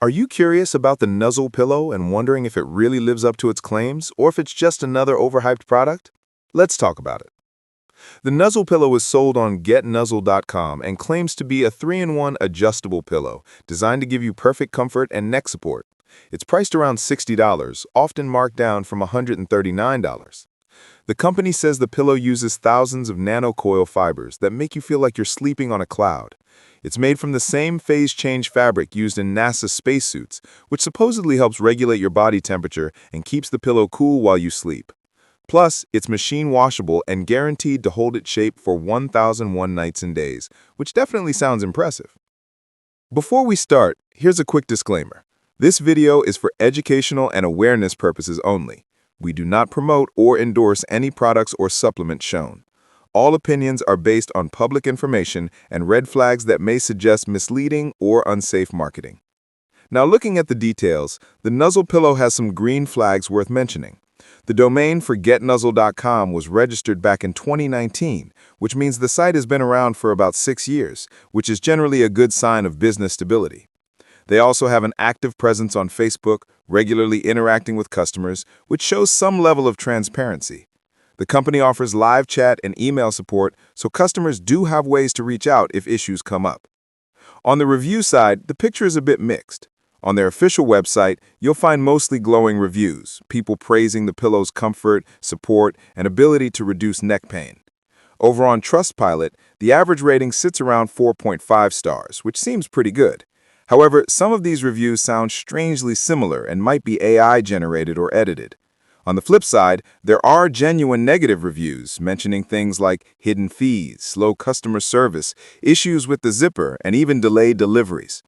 Are you curious about the Nuzzle Pillow and wondering if it really lives up to its claims or if it's just another overhyped product? Let's talk about it. The Nuzzle Pillow is sold on getnuzzle.com and claims to be a 3-in-1 adjustable pillow designed to give you perfect comfort and neck support. It's priced around $60, often marked down from $139. The company says the pillow uses thousands of nanocoil fibers that make you feel like you're sleeping on a cloud. It's made from the same phase change fabric used in NASA spacesuits, which supposedly helps regulate your body temperature and keeps the pillow cool while you sleep. Plus, it's machine washable and guaranteed to hold its shape for 1,001 nights and days, which definitely sounds impressive. Before we start, here's a quick disclaimer. This video is for educational and awareness purposes only. We do not promote or endorse any products or supplements shown. All opinions are based on public information and red flags that may suggest misleading or unsafe marketing. Now, looking at the details, the Nuzzle Pillow has some green flags worth mentioning. The domain for getnuzzle.com was registered back in 2019, which means the site has been around for about 6 years, which is generally a good sign of business stability. They also have an active presence on Facebook, regularly interacting with customers, which shows some level of transparency. The company offers live chat and email support, so customers do have ways to reach out if issues come up. On the review side, the picture is a bit mixed. On their official website, you'll find mostly glowing reviews, people praising the pillow's comfort, support, and ability to reduce neck pain. Over on Trustpilot, the average rating sits around 4.5 stars, which seems pretty good. However, some of these reviews sound strangely similar and might be AI-generated or edited. On the flip side, there are genuine negative reviews mentioning things like hidden fees, slow customer service, issues with the zipper, and even delayed deliveries.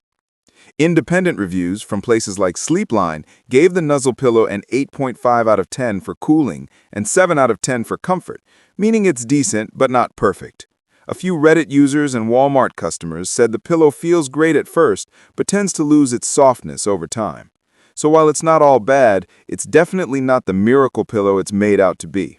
Independent reviews from places like Sleepline gave the Nuzzle Pillow an 8.5 out of 10 for cooling and 7 out of 10 for comfort, meaning it's decent but not perfect. A few Reddit users and Walmart customers said the pillow feels great at first but tends to lose its softness over time. So while it's not all bad, it's definitely not the miracle pillow it's made out to be.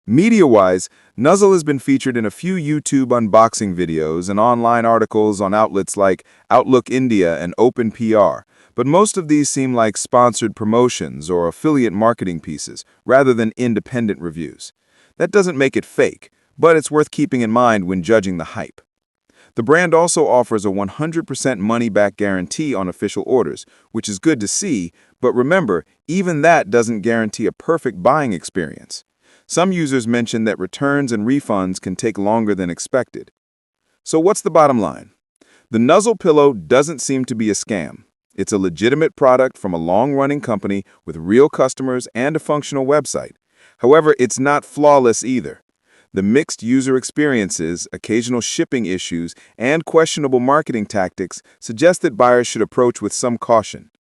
Media-wise, Nuzzle has been featured in a few YouTube unboxing videos and online articles on outlets like Outlook India and OpenPR, but most of these seem like sponsored promotions or affiliate marketing pieces rather than independent reviews. That doesn't make it fake, but it's worth keeping in mind when judging the hype. The brand also offers a 100% money-back guarantee on official orders, which is good to see, but remember, even that doesn't guarantee a perfect buying experience. Some users mention that returns and refunds can take longer than expected. So what's the bottom line? The Nuzzle Pillow doesn't seem to be a scam. It's a legitimate product from a long-running company with real customers and a functional website. However, it's not flawless either. The mixed user experiences, occasional shipping issues, and questionable marketing tactics suggest that buyers should approach with some caution.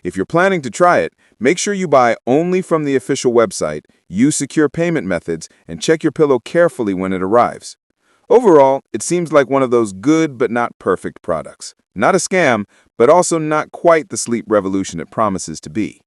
If you're planning to try it, make sure you buy only from the official website, use secure payment methods, and check your pillow carefully when it arrives. Overall, it seems like one of those good but not perfect products. Not a scam, but also not quite the sleep revolution it promises to be.